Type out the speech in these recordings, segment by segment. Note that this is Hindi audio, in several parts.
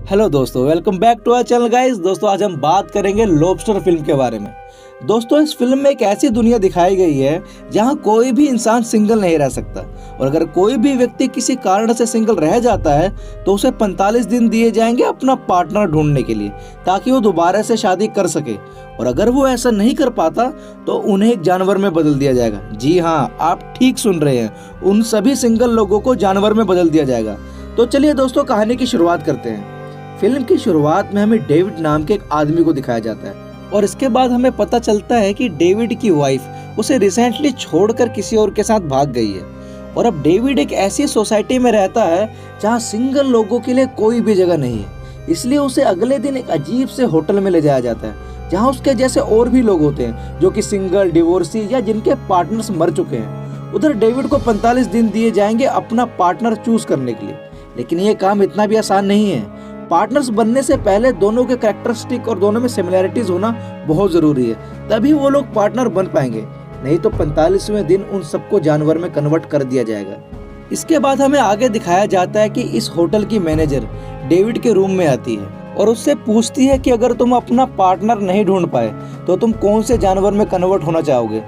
हेलो दोस्तों, welcome back to our channel guys. दोस्तों आज हम बात करेंगे लॉबस्टर फिल्म के बारे में। दोस्तों इस फिल्म में एक ऐसी दुनिया दिखाई गई है जहां कोई भी इंसान सिंगल नहीं रह सकता, और अगर कोई भी व्यक्ति किसी कारण से सिंगल रह जाता है तो उसे 45 दिन दिए जाएंगे अपना पार्टनर ढूंढने के लिए, ताकि वो दोबारा से शादी कर सके। और अगर वो ऐसा नहीं कर पाता तो उन्हें एक जानवर में बदल दिया जाएगा। जी हाँ, आप ठीक सुन रहे हैं, उन सभी सिंगल लोगों को जानवर में बदल दिया जाएगा। तो चलिए दोस्तों कहानी की शुरुआत करते हैं। फिल्म की शुरुआत में हमें डेविड नाम के एक आदमी को दिखाया जाता है, और इसके बाद हमें पता चलता है कि डेविड की वाइफ उसे रिसेंटली छोड़कर किसी और के साथ भाग गई है। और अब डेविड एक ऐसी सोसाइटी में रहता है जहां सिंगल लोगों के लिए कोई भी जगह नहीं है, इसलिए उसे अगले दिन एक अजीब से होटल में ले जाया जाता है जहां उसके जैसे और भी लोग होते हैं जो कि सिंगल, डिवोर्सी या जिनके पार्टनर्स मर चुके हैं। उधर डेविड को 45 दिन दिए जाएंगे अपना पार्टनर चूज करने के लिए, लेकिन ये काम इतना भी आसान नहीं है। पार्टनर्स बनने से पहले दोनों के कैरेक्टरिस्टिक और दोनों में सिमिलैरिटीज होना बहुत जरूरी है, तभी वो लोग पार्टनर बन पाएंगे, नहीं तो 45वें दिन उन सबको जानवर में कन्वर्ट कर दिया जाएगा। इसके बाद हमें आगे दिखाया जाता है कि इस होटल की मैनेजर डेविड के रूम में आती है और उससे पूछती है कि अगर तुम अपना पार्टनर नहीं ढूंढ पाए तो तुम कौन से जानवर में कन्वर्ट होना चाहोगे।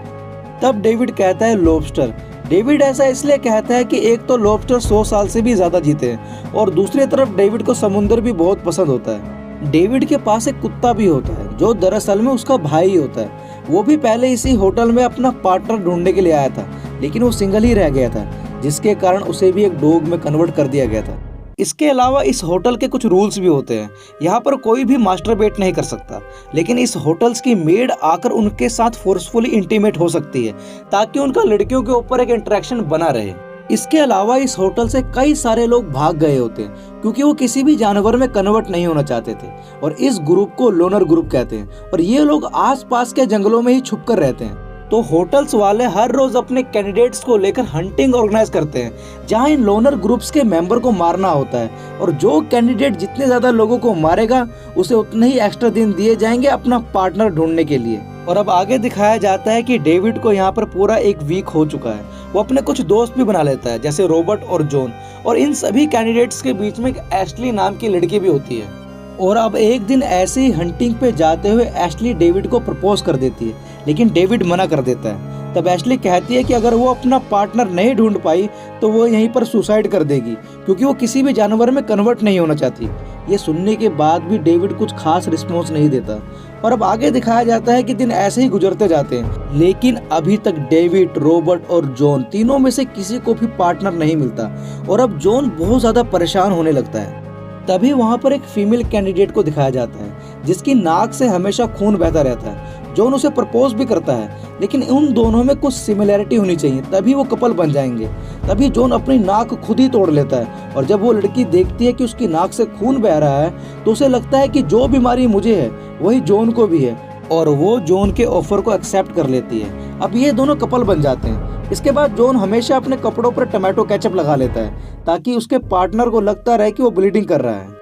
तब डेविड कहता है लॉबस्टर। डेविड ऐसा इसलिए कहता है कि एक तो लॉबस्टर 100 साल से भी ज्यादा जीते हैं, और दूसरी तरफ डेविड को समुद्र भी बहुत पसंद होता है। डेविड के पास एक कुत्ता भी होता है जो दरअसल में उसका भाई होता है। वो भी पहले इसी होटल में अपना पार्टनर ढूंढने के लिए आया था, लेकिन वो सिंगल ही रह गया था, जिसके कारण उसे भी एक डॉग में कन्वर्ट कर दिया गया था। इसके अलावा इस होटल के कुछ रूल्स भी होते हैं। यहाँ पर कोई भी मास्टरबेट नहीं कर सकता, लेकिन इस होटल्स की मेड आकर उनके साथ फोर्सफुली इंटीमेट हो सकती है, ताकि उनका लड़कियों के ऊपर एक इंटरेक्शन बना रहे। इसके अलावा इस होटल से कई सारे लोग भाग गए होते हैं क्योंकि वो किसी भी जानवर में कन्वर्ट नहीं होना चाहते थे, और इस ग्रुप को लोनर ग्रुप कहते हैं, और ये लोग आसपास के जंगलों में ही छुप कर रहते हैं। तो होटल्स वाले हर रोज अपने कैंडिडेट्स को लेकर हंटिंग ऑर्गेनाइज करते हैं, जहां इन लोनर ग्रुप्स के मेंबर को मारना होता है, और जो कैंडिडेट जितने ज्यादा लोगों को मारेगा उसे उतने ही एक्स्ट्रा दिन दिए जाएंगे अपना पार्टनर ढूंढने के लिए। और अब आगे दिखाया जाता है कि डेविड को यहाँ पर पूरा एक वीक हो चुका है। वो अपने कुछ दोस्त भी बना लेता है, जैसे रॉबर्ट और जॉन, और इन सभी कैंडिडेट्स के बीच में एक एशली नाम की लड़की भी होती है। और अब एक दिन ऐसे ही हंटिंग पे जाते हुए एशली डेविड को प्रपोज कर देती है, लेकिन डेविड मना कर देता है। तब एशली कहती है कि अगर वो अपना पार्टनर नहीं ढूंढ पाई तो वो यहीं पर सुसाइड कर देगी, क्योंकि वो किसी भी जानवर में कन्वर्ट नहीं होना चाहती। ये सुनने के बाद भी डेविड कुछ खास रिस्पॉन्स नहीं देता। और अब आगे दिखाया जाता है कि दिन ऐसे ही गुजरते जाते हैं, लेकिन अभी तक डेविड, रॉबर्ट और जॉन तीनों में से किसी को भी पार्टनर नहीं मिलता, और अब जॉन बहुत ज्यादा परेशान होने लगता है। तभी वहाँ पर एक फीमेल कैंडिडेट को दिखाया जाता है जिसकी नाक से हमेशा खून बहता रहता है। जॉन उसे प्रपोज भी करता है, लेकिन उन दोनों में कुछ सिमिलैरिटी होनी चाहिए, तभी वो कपल बन जाएंगे। तभी जॉन अपनी नाक खुद ही तोड़ लेता है, और जब वो लड़की देखती है कि उसकी नाक से खून बह रहा है तो उसे लगता है कि जो बीमारी मुझे है वही जॉन को भी है, और वो जॉन के ऑफर को एक्सेप्ट कर लेती है। अब ये दोनों कपल बन जाते हैं। इसके बाद जॉन हमेशा अपने कपड़ों पर टमाटो केचप लगा लेता है ताकि उसके पार्टनर को लगता रहे कि वो ब्लीडिंग कर रहा है।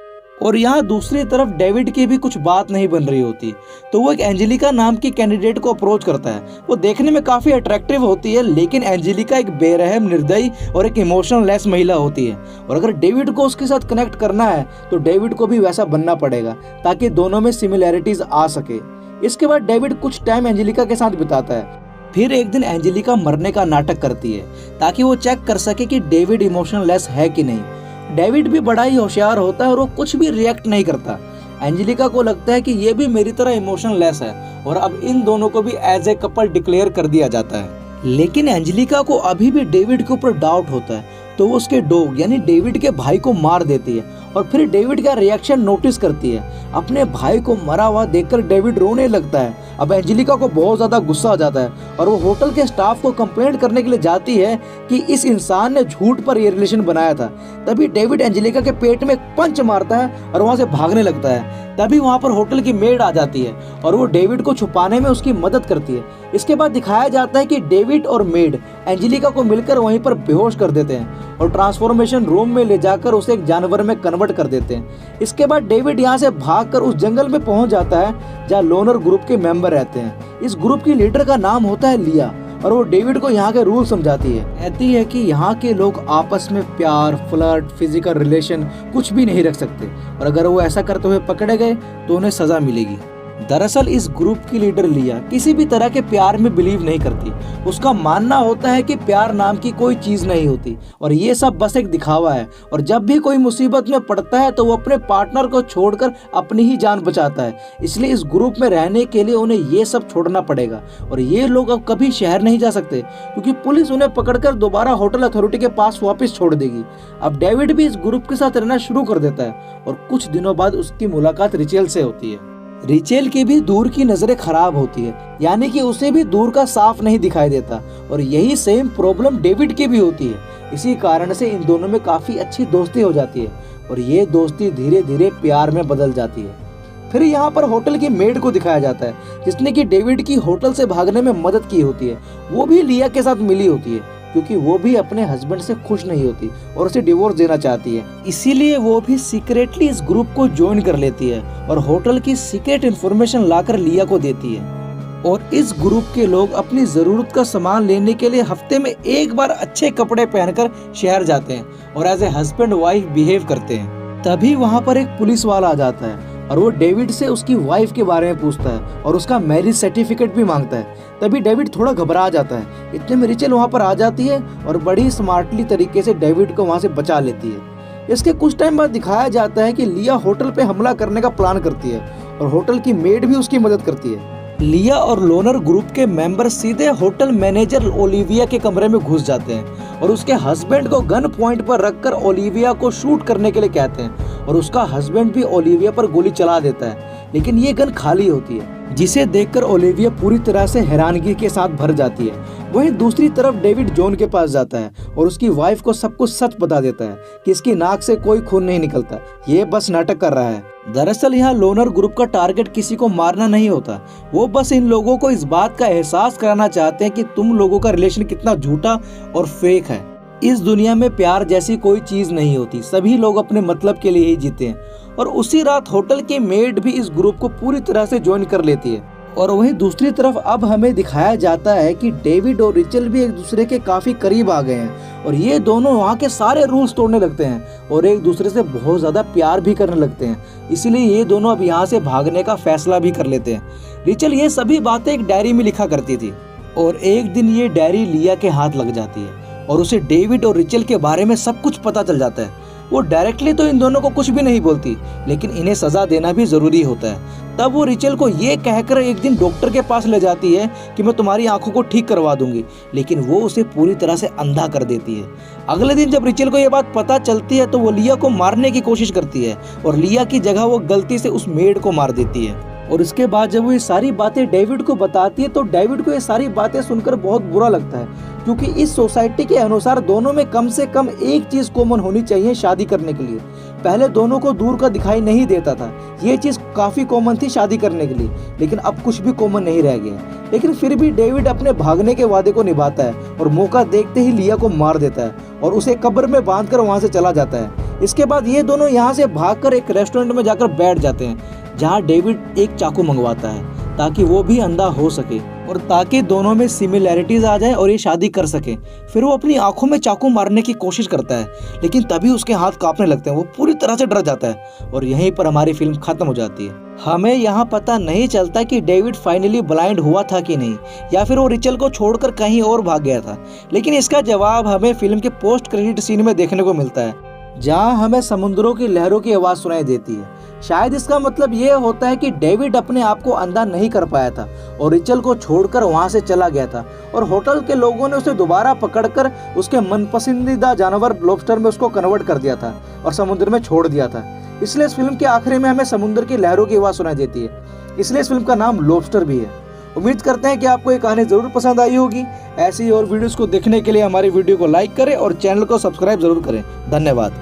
और यहाँ दूसरी तरफ डेविड की भी कुछ बात नहीं बन रही होती, तो वो एक एंजेलिका नाम की कैंडिडेट को अप्रोच करता है। वो देखने में काफी अट्रैक्टिव होती है, लेकिन एंजेलिका एक बेरहम, निर्दयी और एक इमोशनल लेस महिला होती है, और अगर डेविड को उसके साथ कनेक्ट करना है तो डेविड को भी वैसा बनना पड़ेगा ताकि दोनों में सिमिलैरिटीज आ सके। इसके बाद डेविड कुछ टाइम एंजेलिका के साथ बिताता है। फिर एक दिन एंजेलिका मरने का नाटक करती है ताकि वो चेक कर सके कि डेविड इमोशनल लेस है कि नहीं। डेविड भी बड़ा ही होशियार होता है और वो कुछ भी रिएक्ट नहीं करता। एंजेलिका को लगता है कि ये भी मेरी तरह इमोशनल लेस है, और अब इन दोनों को भी एज ए कपल डिक्लेयर कर दिया जाता है। लेकिन एंजेलिका को अभी भी डेविड के ऊपर डाउट होता है, तो वो उसके डॉग यानी डेविड के भाई को मार देती है, और फिर डेविड का रिएक्शन नोटिस करती है। अपने भाई को मरा हुआ देखकर डेविड रोने लगता है। अब एंजेलिका को बहुत ज्यादा गुस्सा आ जाता है, और वो होटल के स्टाफ को कंप्लेंट करने के लिए जाती है कि इस इंसान ने झूठ पर ये रिलेशन बनाया था। तभी डेविड एंजेलिका के पेट में एक पंच मारता है और वहां से भागने लगता है। तभी वहां पर होटल की मेड आ जाती है और वो डेविड को छुपाने में उसकी मदद करती है। इसके बाद दिखाया जाता है कि डेविड और मेड एंजेलिका को मिलकर वहीं पर बेहोश कर देते हैं और ट्रांसफॉर्मेशन रूम में ले जाकर उसे एक जानवर में कन्वर्ट कर देते हैं। इसके बाद डेविड यहाँ से भागकर उस जंगल में पहुंच जाता है जहाँ लोनर ग्रुप के मेंबर रहते हैं। इस ग्रुप की लीडर का नाम होता है लिया, और वो डेविड को यहाँ के रूल समझाती है। कहती है कि यहाँ के लोग आपस में प्यार, फ्लर्ट, फिजिकल रिलेशन कुछ भी नहीं रख सकते और अगर वो ऐसा करते हुए पकड़े गए तो उन्हें सजा मिलेगी। दरअसल इस ग्रुप की लीडर लिया किसी भी तरह के प्यार में बिलीव नहीं करती। उसका मानना होता है कि प्यार नाम की कोई चीज नहीं होती और ये सब बस एक दिखावा है, और जब भी कोई मुसीबत में पड़ता है तो वो अपने पार्टनर को छोड़कर अपनी ही जान बचाता है। इसलिए इस ग्रुप में रहने के लिए उन्हें ये सब छोड़ना पड़ेगा और ये लोग अब कभी शहर नहीं जा सकते क्योंकि पुलिस उन्हें पकड़कर दोबारा होटल अथॉरिटी के पास वापस छोड़ देगी। अब डेविड भी इस ग्रुप के साथ रहना शुरू कर देता है और कुछ दिनों बाद उसकी मुलाकात रिचेल से होती है। रिचेल की भी दूर की नजरें खराब होती है, यानी कि उसे भी दूर का साफ नहीं दिखाई देता और यही सेम प्रॉब्लम डेविड की भी होती है। इसी कारण से इन दोनों में काफी अच्छी दोस्ती हो जाती है और ये दोस्ती धीरे धीरे प्यार में बदल जाती है। फिर यहाँ पर होटल की मेड को दिखाया जाता है जिसने कि डेविड की होटल से भागने में मदद की होती है। वो भी लिया के साथ मिली होती है क्योंकि वो भी अपने हस्बैंड से खुश नहीं होती और उसे डिवोर्स देना चाहती है। इसीलिए वो भी सीक्रेटली इस ग्रुप को ज्वाइन कर लेती है और होटल की सीक्रेट इन्फॉर्मेशन लाकर लिया को देती है। और इस ग्रुप के लोग अपनी जरूरत का सामान लेने के लिए हफ्ते में एक बार अच्छे कपड़े पहनकर शहर जाते हैं और as a husband wife behave करते हैं। तभी वहाँ पर एक पुलिस वाला आ जाता है और वो डेविड से उसकी वाइफ के बारे में पूछता है और उसका मैरिज सर्टिफिकेट भी मांगता है। तभी डेविड थोड़ा घबरा जाता है। इतने में रिचेल वहाँ पर आ जाती है और बड़ी स्मार्टली तरीके से डेविड को वहाँ से बचा लेती है। इसके कुछ टाइम बाद दिखाया जाता है कि लिया होटल पे हमला करने का प्लान करती है और होटल की मेड भी उसकी मदद करती है। लिया और लोनर ग्रुप के मेंबर सीधे होटल मैनेजर ओलिविया के कमरे में घुस जाते हैं और उसके हस्बैंड को गन पॉइंट पर रखकर ओलिविया को शूट करने के लिए कहते हैं और उसका हस्बैंड भी ओलिविया पर गोली चला देता है, लेकिन ये गन खाली होती है जिसे देखकर ओलिविया पूरी तरह से हैरानगी के साथ भर जाती है। वहीं दूसरी तरफ डेविड जॉन के पास जाता है और उसकी वाइफ को सब कुछ सच बता देता है कि इसकी नाक से कोई खून नहीं निकलता, ये बस नाटक कर रहा है। दरअसल यहाँ लोनर ग्रुप का टारगेट किसी को मारना नहीं होता, वो बस इन लोगों को इस बात का एहसास कराना चाहते हैं कि तुम लोगों का रिलेशन कितना झूठा और फेक है। इस दुनिया में प्यार जैसी कोई चीज नहीं होती, सभी लोग अपने मतलब के लिए ही जीते हैं। और उसी रात होटल की मेड भी इस ग्रुप को पूरी तरह से ज्वाइन कर लेती है। और वहीं दूसरी तरफ अब हमें दिखाया जाता है कि डेविड और रिचेल भी एक दूसरे के काफी करीब आ गए हैं और ये दोनों वहाँ के सारे रूल्स तोड़ने लगते हैं और एक दूसरे से बहुत ज्यादा प्यार भी करने लगते हैं। इसलिए ये दोनों अब यहाँ से भागने का फैसला भी कर लेते हैं। रिचेल ये सभी बातें एक डायरी में लिखा करती थी और एक दिन ये डायरी लिया के हाथ लग जाती है और उसे डेविड और रिचेल के बारे में सब कुछ पता चल जाता है। वो डायरेक्टली तो इन दोनों को कुछ भी नहीं बोलती, लेकिन इन्हें सजा देना भी जरूरी होता है। तब वो रिचेल को ये कहकर एक दिन डॉक्टर के पास ले जाती है कि मैं तुम्हारी आंखों को ठीक करवा दूंगी, लेकिन वो उसे पूरी तरह से अंधा कर देती है। अगले दिन जब रिचेल को ये बात पता चलती है तो वो लिया को मारने की कोशिश करती है और लिया की जगह वो गलती से उस मेड को मार देती है। और इसके बाद जब वो ये सारी बातें डेविड को बताती है तो डेविड को ये सारी बातें सुनकर बहुत बुरा लगता है, क्योंकि इस सोसाइटी के अनुसार दोनों में कम से कम एक चीज कॉमन होनी चाहिए शादी करने के लिए। पहले दोनों को दूर का दिखाई नहीं देता था, ये चीज काफी कॉमन थी शादी करने के लिए, लेकिन अब कुछ भी कॉमन नहीं रह गया। लेकिन फिर भी डेविड अपने भागने के वादे को निभाता है और मौका देखते ही लिया को मार देता है और उसे कब्र में बांधकर वहां से चला जाता है। इसके बाद ये दोनों यहाँ से भागकर एक रेस्टोरेंट में जाकर बैठ जाते हैं जहाँ डेविड एक चाकू मंगवाता है ताकि वो भी अंधा हो सके और ताकि दोनों में सिमिलैरिटीज आ जाए और ये शादी कर सके। फिर वो अपनी आंखों में चाकू मारने की कोशिश करता है, लेकिन तभी उसके हाथ कांपने लगते हैं, वो पूरी तरह से डर जाता है और यहीं पर हमारी फिल्म खत्म हो जाती है। हमें यहाँ पता नहीं चलता कि डेविड फाइनली ब्लाइंड हुआ था कि नहीं, या फिर वो रिचेल को छोड़कर कहीं और भाग गया था, लेकिन इसका जवाब हमें फिल्म के पोस्ट क्रेडिट सीन में देखने को मिलता है, जहाँ हमें समुद्रों की लहरों की आवाज सुनाई देती है। शायद इसका मतलब ये होता है कि डेविड अपने आप को अंधा नहीं कर पाया था और रिचेल को छोड़कर वहां से चला गया था और होटल के लोगों ने उसे दोबारा पकड़कर उसके मनपसंदीदा जानवर लॉबस्टर में उसको कन्वर्ट कर दिया था और समुद्र में छोड़ दिया था। इसलिए इस फिल्म के आखिरी में हमें समुद्र की लहरों की आवाज सुनाई देती है, इसलिए इस फिल्म का नाम लॉबस्टर भी है। उम्मीद करते हैं कि आपको ये कहानी जरूर पसंद आई होगी। ऐसी और वीडियोस को देखने के लिए हमारी वीडियो को लाइक करें और चैनल को सब्सक्राइब जरूर करें। धन्यवाद।